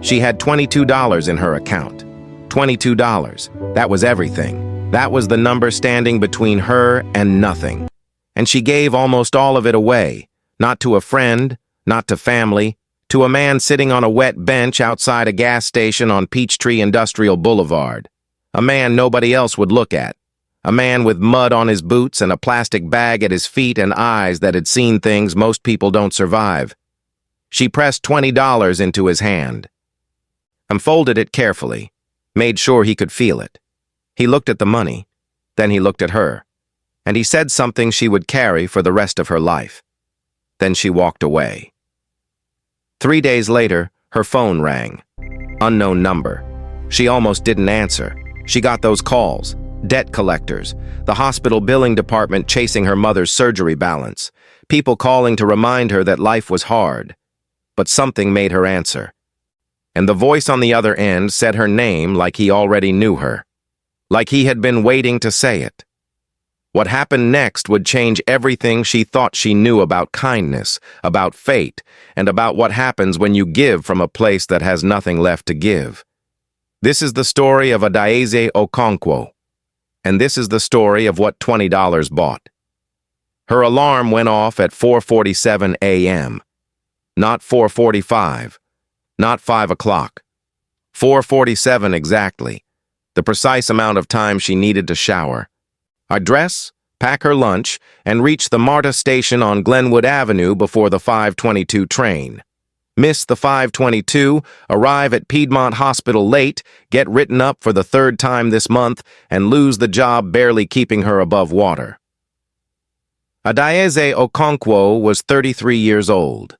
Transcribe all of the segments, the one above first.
She had $22 in her account. $22. That was everything. That was the number standing between her and nothing. And she gave almost all of it away, not to a friend, not to family, to a man sitting on a wet bench outside a gas station on Peachtree Industrial Boulevard. A man nobody else would look at. A man with mud on his boots and a plastic bag at his feet and eyes that had seen things most people don't survive. She pressed $20 into his hand, unfolded it carefully, made sure he could feel it. He looked at the money, then he looked at her, and he said something she would carry for the rest of her life. Then she walked away. 3 days later, her phone rang. Unknown number. She almost didn't answer. She got those calls. Debt collectors, the hospital billing department chasing her mother's surgery balance, people calling to remind her that life was hard. But something made her answer. And the voice on the other end said her name like he already knew her, like he had been waiting to say it. What happened next would change everything she thought she knew about kindness, about fate, and about what happens when you give from a place that has nothing left to give. This is the story of Adaeze Okonkwo, and this is the story of what $20 bought. Her alarm went off at 4:47 a.m., not 4:45, not 5 o'clock. 4:47 exactly, the precise amount of time she needed to shower, dress, pack her lunch, and reach the MARTA station on Glenwood Avenue before the 5:22 train. Miss the 5:22, arrive at Piedmont Hospital late, get written up for the 3rd time this month, and lose the job barely keeping her above water. Adaeze Okonkwo was 33 years old.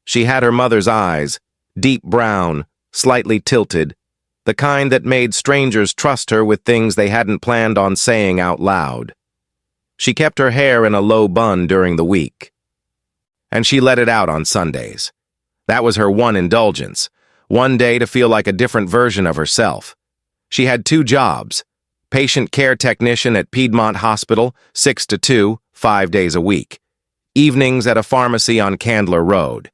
She had her mother's eyes, deep brown, slightly tilted, the kind that made strangers trust her with things they hadn't planned on saying out loud. She kept her hair in a low bun during the week, and she let it out on Sundays. That was her one indulgence, one day to feel like a different version of herself. She had 2 jobs, patient care technician at Piedmont Hospital, 6 to 2, 5 days a week, evenings at a pharmacy on Candler Road.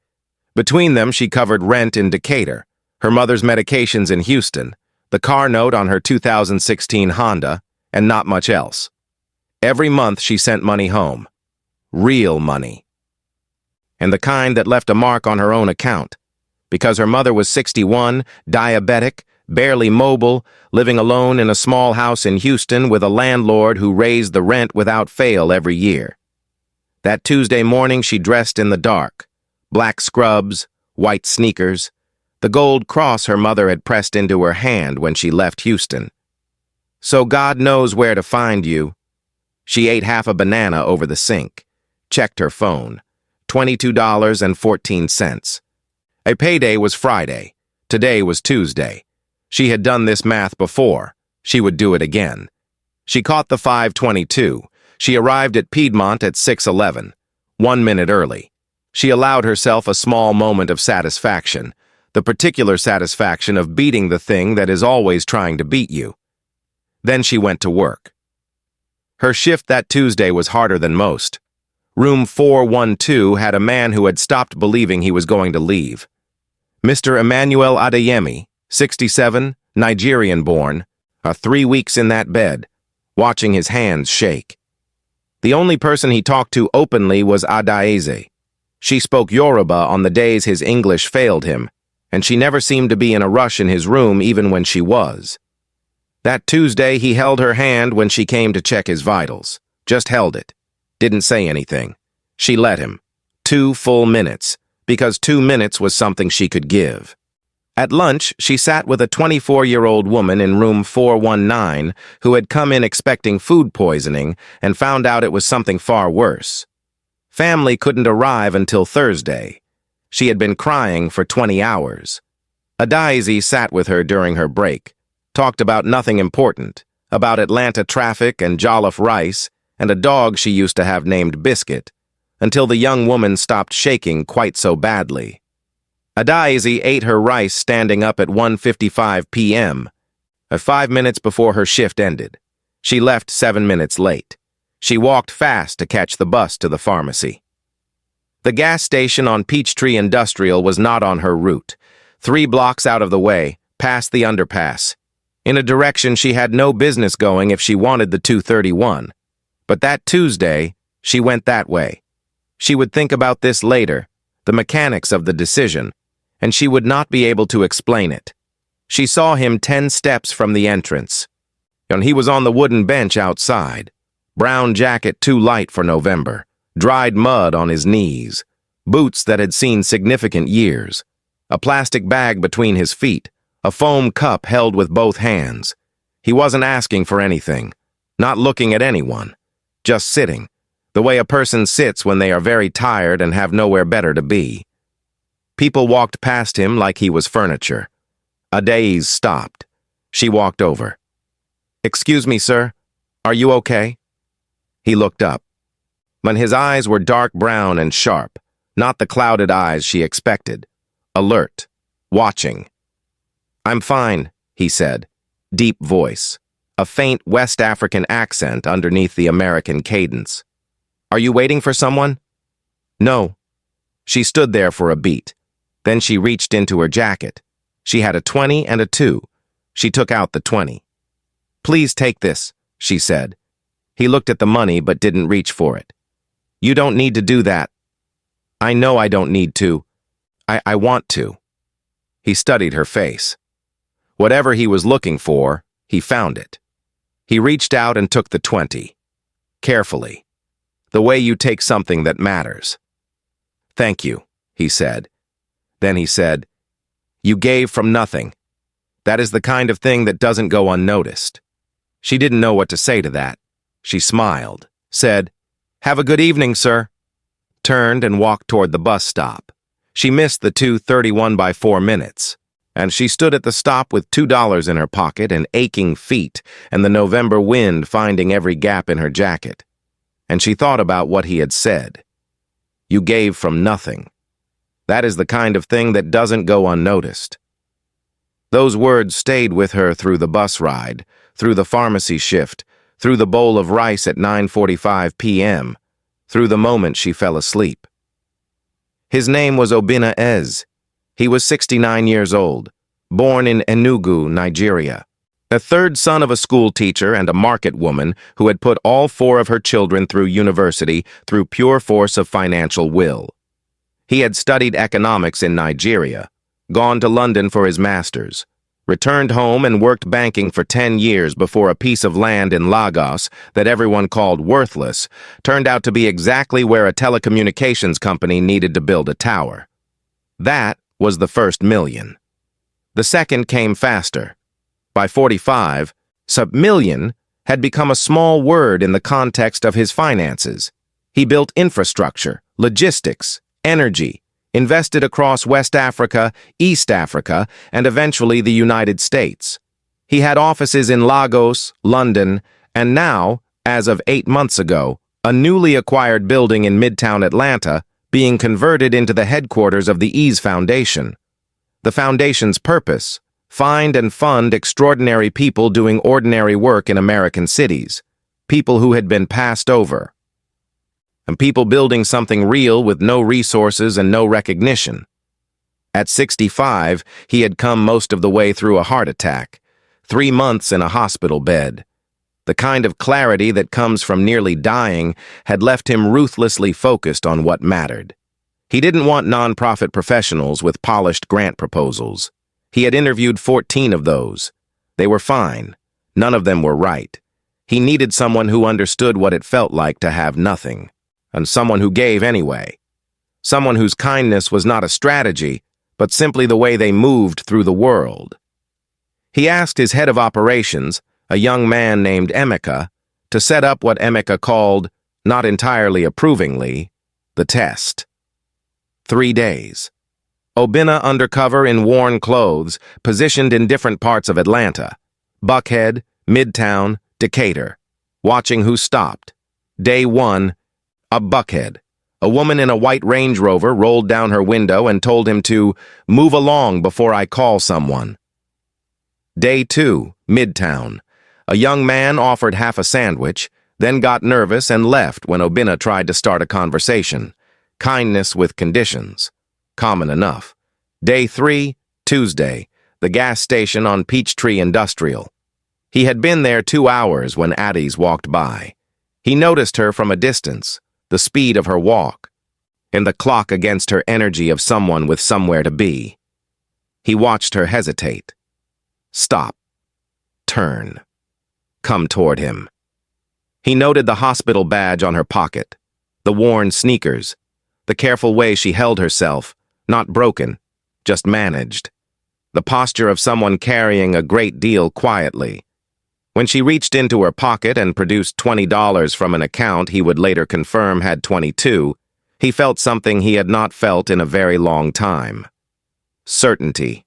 Between them, she covered rent in Decatur, her mother's medications in Houston, the car note on her 2016 Honda, and not much else. Every month she sent money home. Real money. And the kind that left a mark on her own account, because her mother was 61, diabetic, barely mobile, living alone in a small house in Houston with a landlord who raised the rent without fail every year. That Tuesday morning she dressed in the dark, black scrubs, white sneakers, the gold cross her mother had pressed into her hand when she left Houston. So God knows where to find you. She ate half a banana over the sink, checked her phone, $22.14. A payday was Friday. Today was Tuesday. She had done this math before. She would do it again. She caught the 5:22. She arrived at Piedmont at 6:11, 1 minute early. She allowed herself a small moment of satisfaction, the particular satisfaction of beating the thing that is always trying to beat you. Then she went to work. Her shift that Tuesday was harder than most. Room 412 had a man who had stopped believing he was going to leave. Mr. Emmanuel Adeyemi, 67, Nigerian born, 3 weeks in that bed, watching his hands shake. The only person he talked to openly was Adaeze. She spoke Yoruba on the days his English failed him, and she never seemed to be in a rush in his room even when she was. That Tuesday, he held her hand when she came to check his vitals. Just held it. Didn't say anything. She let him. 2 full minutes, because 2 minutes was something she could give. At lunch, she sat with a 24-year-old woman in room 419 who had come in expecting food poisoning and found out it was something far worse. Family couldn't arrive until Thursday. She had been crying for 20 hours. Adaeze sat with her during her break, talked about nothing important, about Atlanta traffic and jollof rice, and a dog she used to have named Biscuit, until the young woman stopped shaking quite so badly. Adaeze ate her rice standing up at 1:55 p.m., 5 minutes before her shift ended. She left 7 minutes late. She walked fast to catch the bus to the pharmacy. The gas station on Peachtree Industrial was not on her route. 3 blocks out of the way, past the underpass, in a direction she had no business going if she wanted the 231. But that Tuesday, she went that way. She would think about this later, the mechanics of the decision, and she would not be able to explain it. She saw him 10 steps from the entrance, and he was on the wooden bench outside. Brown jacket too light for November, dried mud on his knees, boots that had seen significant years, a plastic bag between his feet, a foam cup held with both hands. He wasn't asking for anything, not looking at anyone, just sitting, the way a person sits when they are very tired and have nowhere better to be. People walked past him like he was furniture. Adaeze stopped. She walked over. "Excuse me, sir. Are you okay?" He looked up. But his eyes were dark brown and sharp, not the clouded eyes she expected. Alert, watching. "I'm fine," he said, deep voice, a faint West African accent underneath the American cadence. "Are you waiting for someone?" "No." She stood there for a beat. Then she reached into her jacket. She had a 20 and a 2. She took out the 20. "Please take this," she said. He looked at the money but didn't reach for it. "You don't need to do that." "I know I don't need to. I want to." He studied her face. Whatever he was looking for, he found it. He reached out and took the 20. Carefully. The way you take something that matters. "Thank you," he said. Then he said, "You gave from nothing. That is the kind of thing that doesn't go unnoticed." She didn't know what to say to that. She smiled, said, "Have a good evening, sir," turned and walked toward the bus stop. She missed the 2:31 by 4 minutes, and she stood at the stop with $2 in her pocket and aching feet and the November wind finding every gap in her jacket. And she thought about what he had said. You gave from nothing. That is the kind of thing that doesn't go unnoticed. Those words stayed with her through the bus ride, through the pharmacy shift, through the bowl of rice at 9:45 p.m., through the moment she fell asleep. His name was Adaeze. He was 69 years old, born in Enugu, Nigeria. The third son of a school teacher and a market woman who had put all 4 of her children through university through pure force of financial will. He had studied economics in Nigeria, gone to London for his master's, returned home and worked banking for 10 years before a piece of land in Lagos that everyone called worthless turned out to be exactly where a telecommunications company needed to build a tower. That was the first million. The second came faster. By 45, sub-million had become a small word in the context of his finances. He built infrastructure, logistics, energy, invested across West Africa, East Africa, and eventually the United States. He had offices in Lagos, London, and now, as of 8 months ago, a newly acquired building in Midtown Atlanta being converted into the headquarters of the Ease Foundation. The foundation's purpose: find and fund extraordinary people doing ordinary work in American cities, people who had been passed over, and people building something real with no resources and no recognition. At 65, he had come most of the way through a heart attack, 3 months in a hospital bed. The kind of clarity that comes from nearly dying had left him ruthlessly focused on what mattered. He didn't want nonprofit professionals with polished grant proposals. He had interviewed 14 of those. They were fine. None of them were right. He needed someone who understood what it felt like to have nothing, and someone who gave anyway. Someone whose kindness was not a strategy, but simply the way they moved through the world. He asked his head of operations, a young man named Emeka, to set up what Emeka called, not entirely approvingly, the test. 3 days. Obinna undercover in worn clothes, positioned in different parts of Atlanta. Buckhead, Midtown, Decatur. Watching who stopped. Day 1, a Buckhead. A woman in a white Range Rover rolled down her window and told him to move along before I call someone. Day 2, Midtown. A young man offered half a sandwich, then got nervous and left when Obinna tried to start a conversation. Kindness with conditions. Common enough. Day 3, Tuesday, the gas station on Peachtree Industrial. He had been there 2 hours when Adaeze walked by. He noticed her from a distance, the speed of her walk, and the clock against her energy of someone with somewhere to be. He watched her hesitate. Stop. Turn. Come toward him. He noted the hospital badge on her pocket, the worn sneakers, the careful way she held herself, not broken, just managed. The posture of someone carrying a great deal quietly. When she reached into her pocket and produced $20 from an account he would later confirm had 22, he felt something he had not felt in a very long time. Certainty.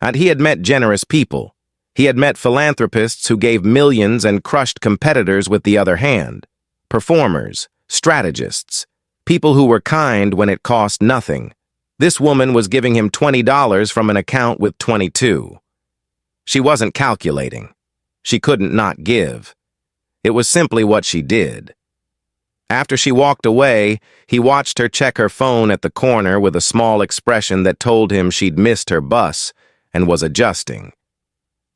And he had met generous people. He had met philanthropists who gave millions and crushed competitors with the other hand. Performers, strategists, people who were kind when it cost nothing. This woman was giving him $20 from an account with 22. She wasn't calculating. She couldn't not give. It was simply what she did. After she walked away, he watched her check her phone at the corner with a small expression that told him she'd missed her bus and was adjusting.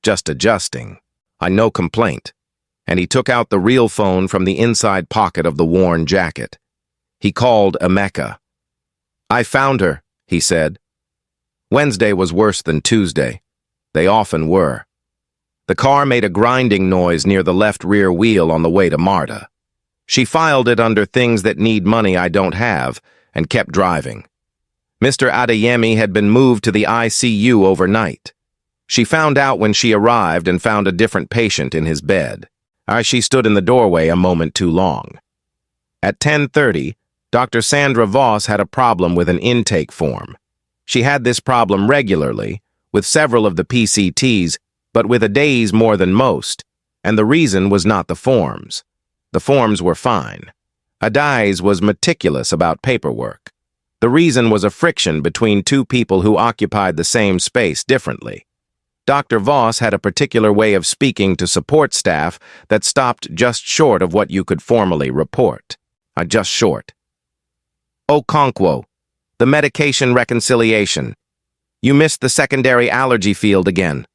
Just adjusting. No complaint. And he took out the real phone from the inside pocket of the worn jacket. He called Emeka. I found her, he said. Wednesday was worse than Tuesday. They often were. The car made a grinding noise near the left rear wheel on the way to Marta. She filed it under things that need money I don't have and kept driving. Mr. Adeyemi had been moved to the ICU overnight. She found out when she arrived and found a different patient in his bed. She stood in the doorway a moment too long. At 10:30, Dr. Sandra Voss had a problem with an intake form. She had this problem regularly, with several of the PCTs, but with Adaeze more than most, and the reason was not the forms. The forms were fine. Adaeze was meticulous about paperwork. The reason was a friction between two people who occupied the same space differently. Dr. Voss had a particular way of speaking to support staff that stopped just short of what you could formally report. Just short. Okonkwo, the medication reconciliation. You missed the secondary allergy field again.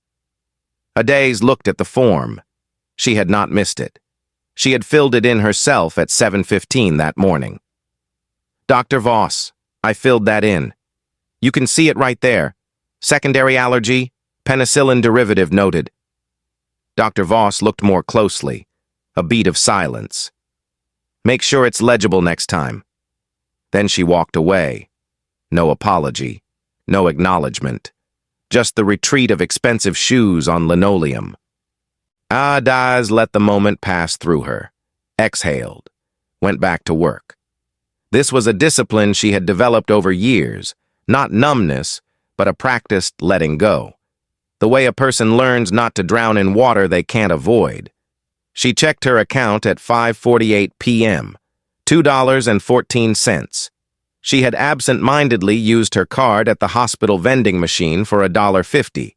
Adaeze looked at the form. She had not missed it. She had filled it in herself at 7:15 that morning. Dr. Voss, I filled that in. You can see it right there. Secondary allergy, penicillin derivative noted. Dr. Voss looked more closely. A beat of silence. Make sure it's legible next time. Then she walked away. No apology. No acknowledgement. Just the retreat of expensive shoes on linoleum. Adaeze let the moment pass through her. Exhaled. Went back to work. This was a discipline she had developed over years. Not numbness, but a practiced letting go. The way a person learns not to drown in water they can't avoid. She checked her account at 5:48 p.m. $2.14. She had absent-mindedly used her card at the hospital vending machine for $1.50.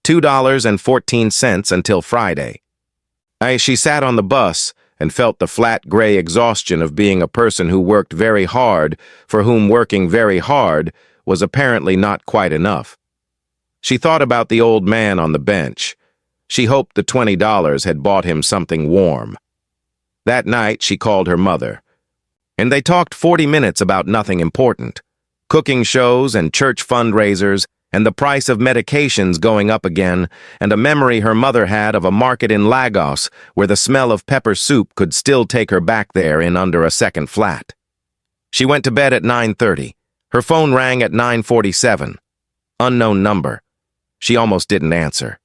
$2.14 until Friday. She sat on the bus and felt the flat gray exhaustion of being a person who worked very hard, for whom working very hard was apparently not quite enough. She thought about the old man on the bench. She hoped the $20 had bought him something warm. That night, she called her mother, and they talked 40 minutes about nothing important. Cooking shows and church fundraisers, and the price of medications going up again, and a memory her mother had of a market in Lagos where the smell of pepper soup could still take her back there in under a second flat. She went to bed at 9:30. Her phone rang at 9:47. Unknown number. She almost didn't answer.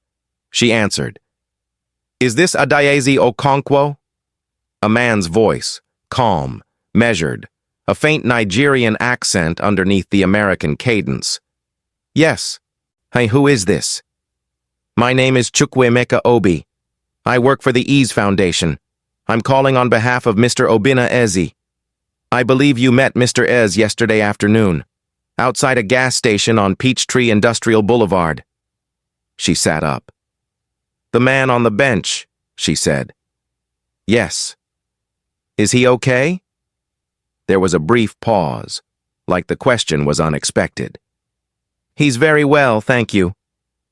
She answered. Is this Adaeze Okonkwo? A man's voice, calm, measured, a faint Nigerian accent underneath the American cadence. Yes. Hey, who is this? My name is Chukwuemeka Obi. I work for the Ease Foundation. I'm calling on behalf of Mr. Obinna Eze. I believe you met Mr. Eze yesterday afternoon, outside a gas station on Peachtree Industrial Boulevard. She sat up. The man on the bench, she said. Yes. Is he okay? There was a brief pause, like the question was unexpected. He's very well, thank you.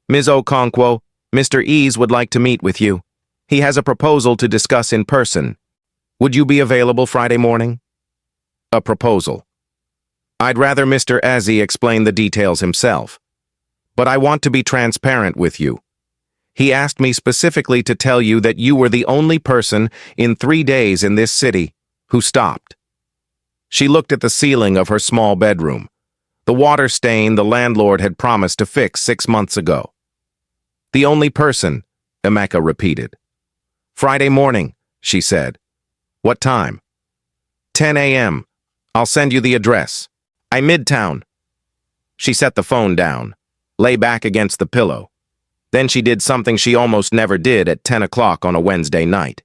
Ms. Okonkwo, Mr. Ease would like to meet with you. He has a proposal to discuss in person. Would you be available Friday morning? A proposal. I'd rather Mr. Adaeze explain the details himself. But I want to be transparent with you. He asked me specifically to tell you that you were the only person in 3 days in this city who stopped. She looked at the ceiling of her small bedroom, the water stain the landlord had promised to fix 6 months ago. The only person, Emeka repeated. Friday morning, she said. What time? 10 a.m. I'll send you the address. I'm midtown. She set the phone down, lay back against the pillow. Then she did something she almost never did at 10 o'clock on a Wednesday night.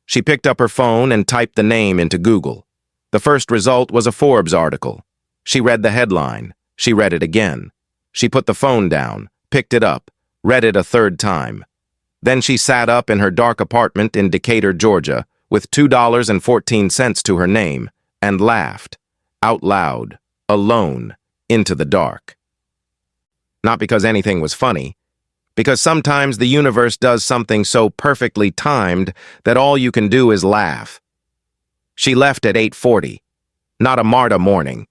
She picked up her phone and typed the name into Google. The first result was a Forbes article. She read the headline. She read it again. She put the phone down, picked it up, read it a third time. Then she sat up in her dark apartment in Decatur, Georgia, with $2.14 to her name, and laughed, out loud, alone, into the dark. Not because anything was funny, because sometimes the universe does something so perfectly timed that all you can do is laugh. She left at 8:40, not a MARTA morning.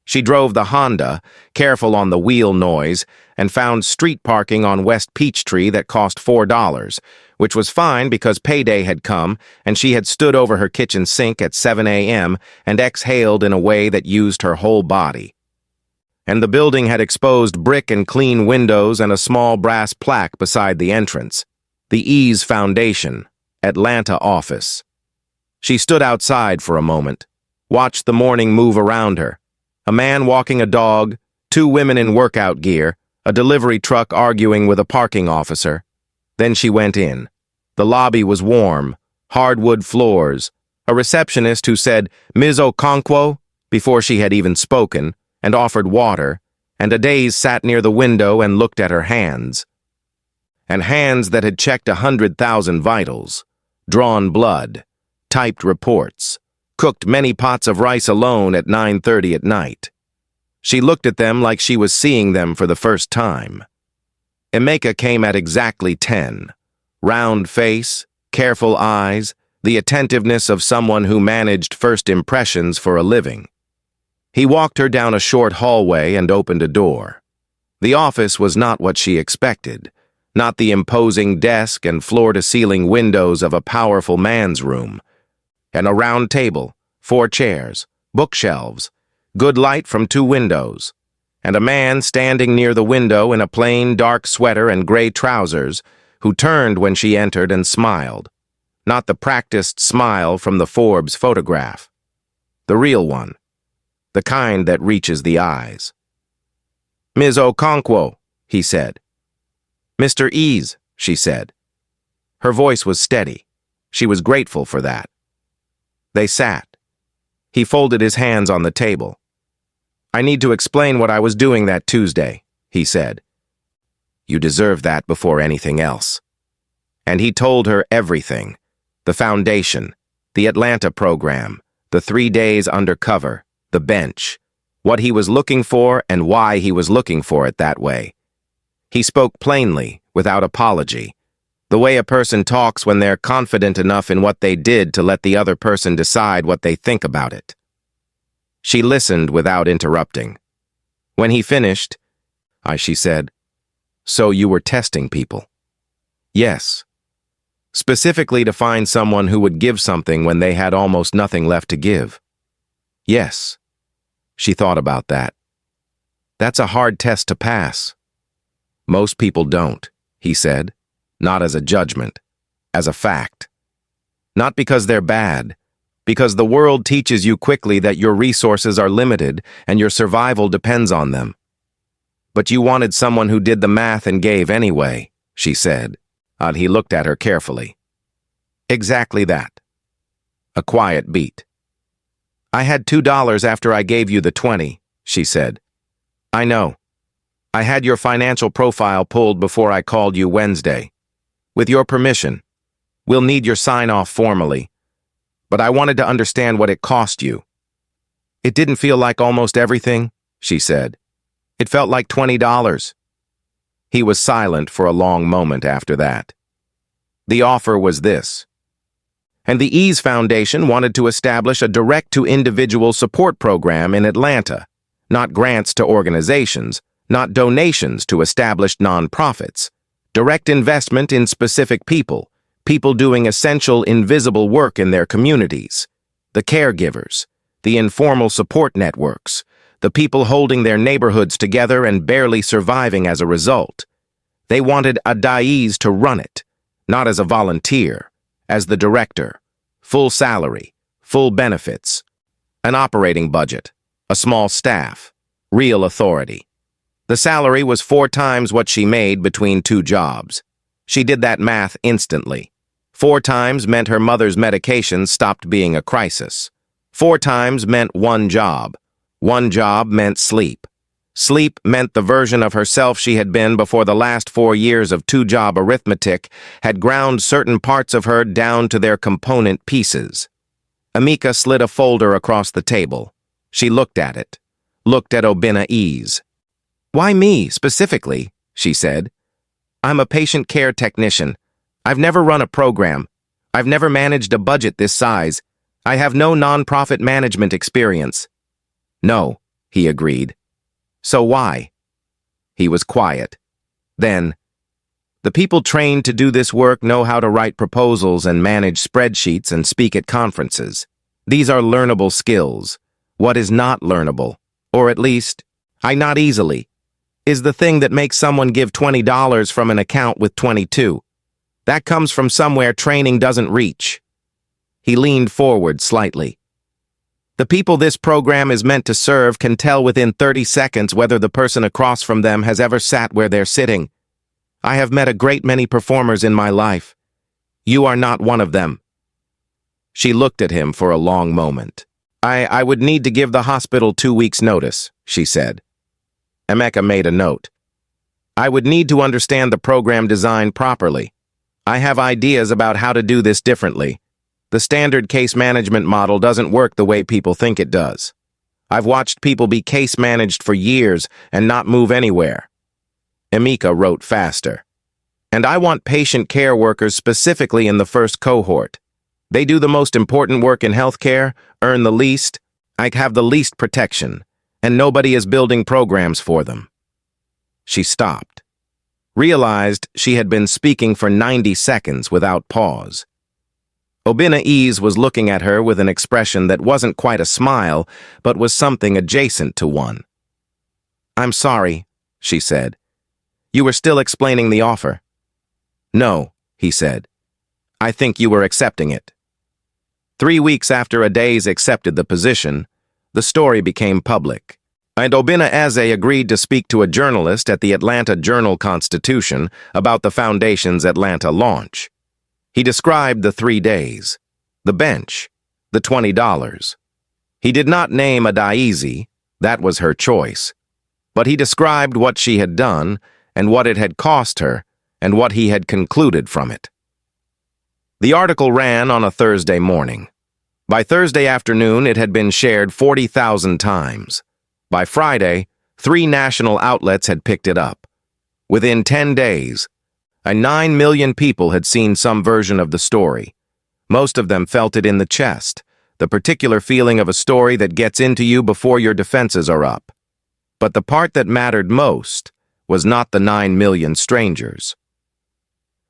She drove the Honda, careful on the wheel noise, and found street parking on West Peachtree that cost $4, which was fine because payday had come and she had stood over her kitchen sink at 7 a.m. and exhaled in a way that used her whole body. And the building had exposed brick and clean windows and a small brass plaque beside the entrance. The Ease Foundation, Atlanta office. She stood outside for a moment, watched the morning move around her. A man walking a dog, 2 women in workout gear, a delivery truck arguing with a parking officer. Then she went in. The lobby was warm, hardwood floors, a receptionist who said, Ms. Okonkwo, before she had even spoken, and offered water, and Adaeze sat near the window and looked at her hands. And hands that had checked 100,000 vitals, drawn blood, typed reports, cooked many pots of rice alone at 9:30 at night. She looked at them like she was seeing them for the first time. Emeka came at exactly 10. Round face, careful eyes, the attentiveness of someone who managed first impressions for a living. He walked her down a short hallway and opened a door. The office was not what she expected, not the imposing desk and floor-to-ceiling windows of a powerful man's room. And a round table, 4 chairs, bookshelves, good light from 2 windows, and a man standing near the window in a plain dark sweater and gray trousers who turned when she entered and smiled. Not the practiced smile from the Forbes photograph. The real one. The kind that reaches the eyes. Ms. Okonkwo, he said. Mr. Ease, she said. Her voice was steady. She was grateful for that. They sat. He folded his hands on the table. I need to explain what I was doing that Tuesday, he said. You deserve that before anything else. And he told her everything. The foundation, the Atlanta program, the 3 days undercover, the bench, what he was looking for and why he was looking for it that way. He spoke plainly, without apology, the way a person talks when they're confident enough in what they did to let the other person decide what they think about it. She listened without interrupting. When he finished, she said, So you were testing people? Yes. Specifically to find someone who would give something when they had almost nothing left to give. Yes. She thought about that. That's a hard test to pass. Most people don't, he said, not as a judgment, as a fact. Not because they're bad, because the world teaches you quickly that your resources are limited and your survival depends on them. But you wanted someone who did the math and gave anyway, she said. He looked at her carefully. Exactly that. A quiet beat. I had $2 after I gave you the 20, she said. I know. I had your financial profile pulled before I called you Wednesday. With your permission, we'll need your sign-off formally. But I wanted to understand what it cost you. It didn't feel like almost everything, she said. It felt like $20. He was silent for a long moment after that. The offer was this. And the Ease Foundation wanted to establish a direct-to-individual support program in Atlanta, not grants to organizations, not donations to established nonprofits, direct investment in specific people, people doing essential invisible work in their communities, the caregivers, the informal support networks, the people holding their neighborhoods together and barely surviving as a result. They wanted Adaeze to run it, not as a volunteer, as the director, full salary, full benefits, an operating budget, a small staff, real authority. The salary was 4 times what she made between 2 jobs. She did that math instantly. 4 times meant her mother's medications stopped being a crisis. 4 times meant 1 job. 1 job meant sleep. Sleep meant the version of herself she had been before the last 4 years of 2-job arithmetic had ground certain parts of her down to their component pieces. Emeka slid a folder across the table. She looked at it. Looked at Adaeze. "Why me, specifically?" she said. "I'm a patient care technician. I've never run a program. I've never managed a budget this size. I have no nonprofit management experience." "No," he agreed. "So why?" He was quiet. Then, "The people trained to do this work know how to write proposals and manage spreadsheets and speak at conferences. These are learnable skills. What is not learnable, or at least, not easily, is the thing that makes someone give $20 from an account with 22. That comes from somewhere training doesn't reach." He leaned forward slightly. "The people this program is meant to serve can tell within 30 seconds whether the person across from them has ever sat where they're sitting. I have met a great many performers in my life. You are not one of them." She looked at him for a long moment. I would need to give the hospital 2 weeks' notice," she said. Emeka made a note. "I would need to understand the program design properly. I have ideas about how to do this differently. The standard case management model doesn't work the way people think it does. I've watched people be case managed for years and not move anywhere." Emeka wrote faster. "And I want patient care workers specifically in the first cohort. They do the most important work in healthcare, earn the least, have the least protection, and nobody is building programs for them." She stopped. Realized she had been speaking for 90 seconds without pause. Adaeze was looking at her with an expression that wasn't quite a smile, but was something adjacent to one. "I'm sorry," she said. "You were still explaining the offer." "No," he said. "I think you were accepting it." 3 weeks after Adaeze accepted the position, the story became public, and Adaeze agreed to speak to a journalist at the Atlanta Journal-Constitution about the Foundation's Atlanta launch. He described the 3 days, the bench, the $20. He did not name Adaeze, that was her choice, but he described what she had done and what it had cost her and what he had concluded from it. The article ran on a Thursday morning. By Thursday afternoon, it had been shared 40,000 times. By Friday, 3 national outlets had picked it up. Within 10 days, 9 million people had seen some version of the story. Most of them felt it in the chest, the particular feeling of a story that gets into you before your defenses are up. But the part that mattered most was not the 9 million strangers.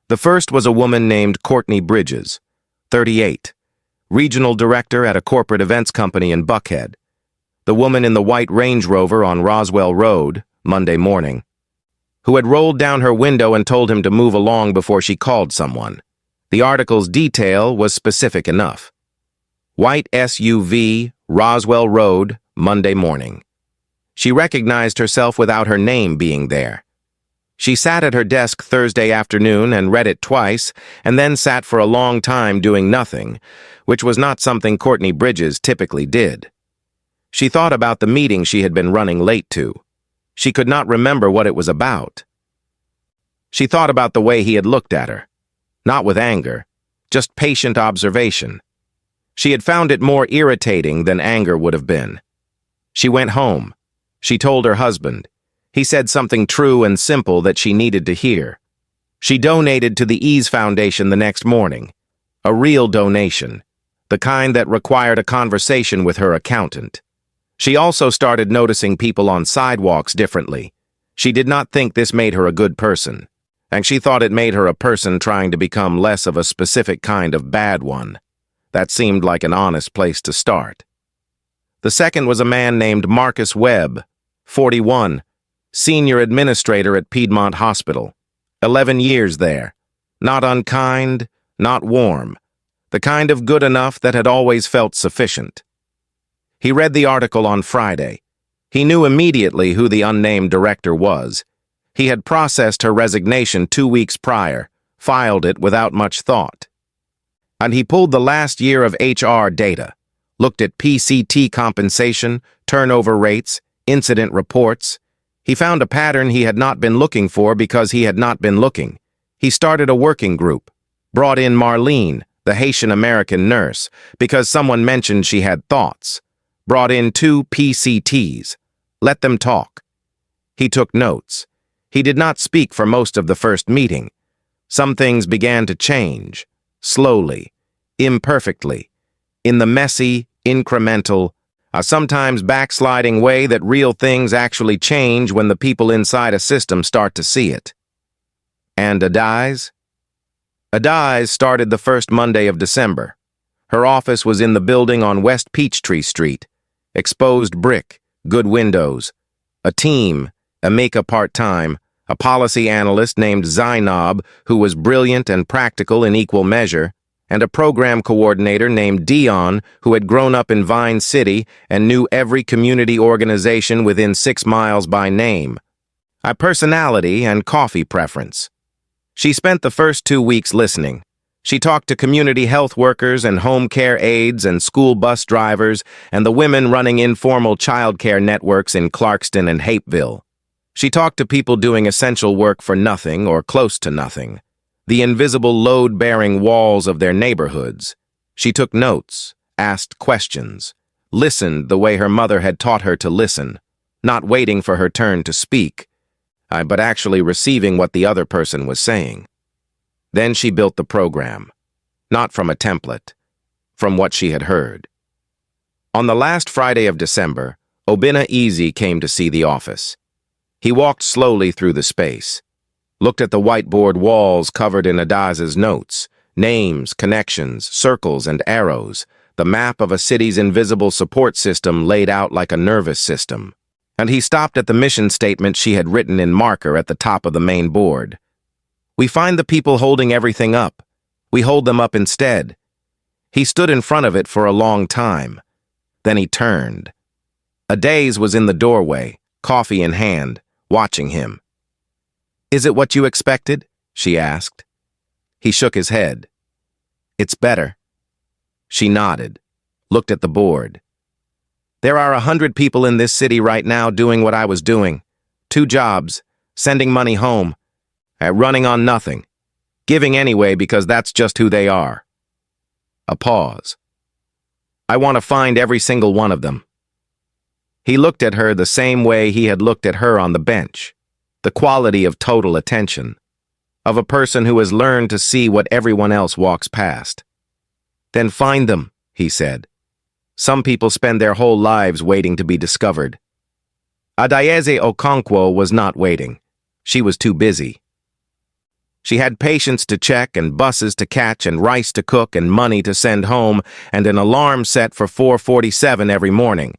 The first was a woman named Courtney Bridges, 38, regional director at a corporate events company in Buckhead. The woman in the white Range Rover on Roswell Road, Monday morning, who had rolled down her window and told him to move along before she called someone. The article's detail was specific enough. White SUV, Roswell Road, Monday morning. She recognized herself without her name being there. She sat at her desk Thursday afternoon and read it twice, and then sat for a long time doing nothing, which was not something Courtney Bridges typically did. She thought about the meeting she had been running late to. She could not remember what it was about. She thought about the way he had looked at her. Not with anger, just patient observation. She had found it more irritating than anger would have been. She went home. She told her husband. He said something true and simple that she needed to hear. She donated to the Ease Foundation the next morning. A real donation, the kind that required a conversation with her accountant. She also started noticing people on sidewalks differently. She did not think this made her a good person, and she thought it made her a person trying to become less of a specific kind of bad one. That seemed like an honest place to start. The second was a man named Marcus Webb, 41, senior administrator at Piedmont Hospital. 11 years there. Not unkind, not warm. The kind of good enough that had always felt sufficient. He read the article on Friday. He knew immediately who the unnamed director was. He had processed her resignation 2 weeks prior, filed it without much thought. And he pulled the last year of HR data, looked at PCT compensation, turnover rates, incident reports. He found a pattern he had not been looking for because he had not been looking. He started a working group, brought in Marlene, the Haitian-American nurse, because someone mentioned she had thoughts. Brought in 2 PCTs. Let them talk. He took notes. He did not speak for most of the first meeting. Some things began to change, slowly, imperfectly, in the messy, incremental, a sometimes backsliding way that real things actually change when the people inside a system start to see it. And Adaeze? Adaeze started the first Monday of December. Her office was in the building on West Peachtree Street. Exposed brick, good windows. A team, Amika part-time, a policy analyst named Zainab, who was brilliant and practical in equal measure, and a program coordinator named Dion, who had grown up in Vine City and knew every community organization within 6 miles by name. A personality and coffee preference. She spent the first 2 weeks listening. She talked to community health workers and home care aides and school bus drivers and the women running informal child care networks in Clarkston and Hapeville. She talked to people doing essential work for nothing or close to nothing, the invisible load-bearing walls of their neighborhoods. She took notes, asked questions, listened the way her mother had taught her to listen, not waiting for her turn to speak, but actually receiving what the other person was saying. Then she built the program, not from a template, from what she had heard. On the last Friday of December, Adaeze came to see the office. He walked slowly through the space, looked at the whiteboard walls covered in Adaeze's notes, names, connections, circles, and arrows, the map of a city's invisible support system laid out like a nervous system. And he stopped at the mission statement she had written in marker at the top of the main board. We find the people holding everything up. We hold them up instead. He stood in front of it for a long time. Then he turned. Adaeze was in the doorway, coffee in hand, watching him. "Is it what you expected?" she asked. He shook his head. "It's better." She nodded, looked at the board. "There are 100 people in this city right now doing what I was doing. 2 jobs, sending money home, running on nothing, giving anyway because that's just who they are." A pause. "I want to find every single one of them." He looked at her the same way he had looked at her on the bench, the quality of total attention, of a person who has learned to see what everyone else walks past. "Then find them," he said. "Some people spend their whole lives waiting to be discovered." Adaeze Okonkwo was not waiting. She was too busy. She had patients to check and buses to catch and rice to cook and money to send home and an alarm set for 4:47 every morning.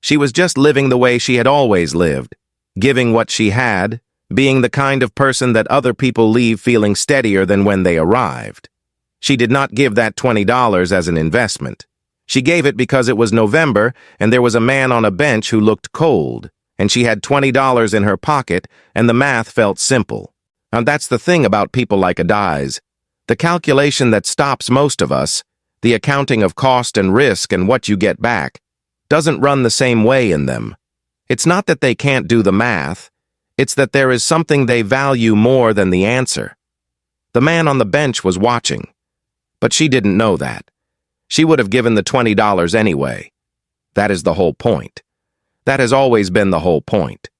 She was just living the way she had always lived, giving what she had, being the kind of person that other people leave feeling steadier than when they arrived. She did not give that $20 as an investment. She gave it because it was November and there was a man on a bench who looked cold, and she had $20 in her pocket and the math felt simple. And that's the thing about people like Adaeze. The calculation that stops most of us, the accounting of cost and risk and what you get back, doesn't run the same way in them. It's not that they can't do the math, it's that there is something they value more than the answer. The man on the bench was watching, but she didn't know that. She would have given the $20 anyway. That is the whole point. That has always been the whole point.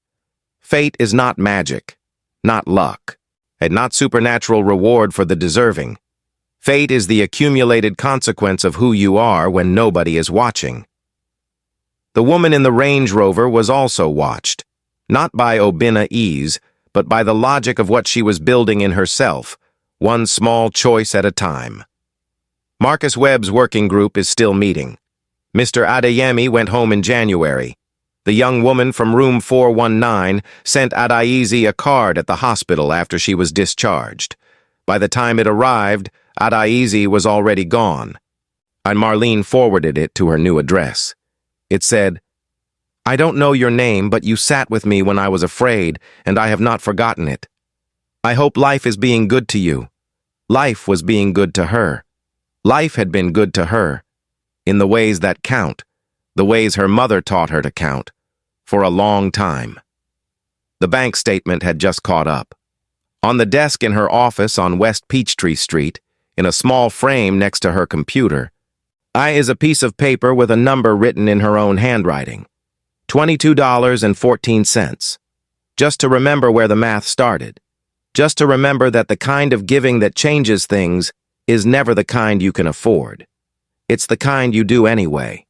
Fate is not magic, not luck, and not supernatural reward for the deserving. Fate is the accumulated consequence of who you are when nobody is watching. The woman in the Range Rover was also watched, not by Adaeze, but by the logic of what she was building in herself, one small choice at a time. Marcus Webb's working group is still meeting. Mr. Adeyemi went home in January. The young woman from room 419 sent Adaeze a card at the hospital after she was discharged. By the time it arrived, Adaeze was already gone, and Marlene forwarded it to her new address. It said, "I don't know your name, but you sat with me when I was afraid, and I have not forgotten it. I hope life is being good to you." Life was being good to her. Life had been good to her, in the ways that count, the ways her mother taught her to count, for a long time. The bank statement had just caught up. On the desk in her office on West Peachtree Street, in a small frame next to her computer, is a piece of paper with a number written in her own handwriting. $22.14. Just to remember where the math started. Just to remember that the kind of giving that changes things is never the kind you can afford. It's the kind you do anyway.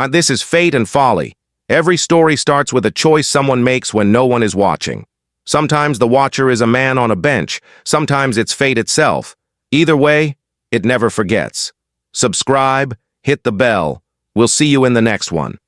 This is Fate and Folly. Every story starts with a choice someone makes when no one is watching. Sometimes the watcher is a man on a bench. Sometimes it's fate itself. Either way, it never forgets. Subscribe, hit the bell. We'll see you in the next one.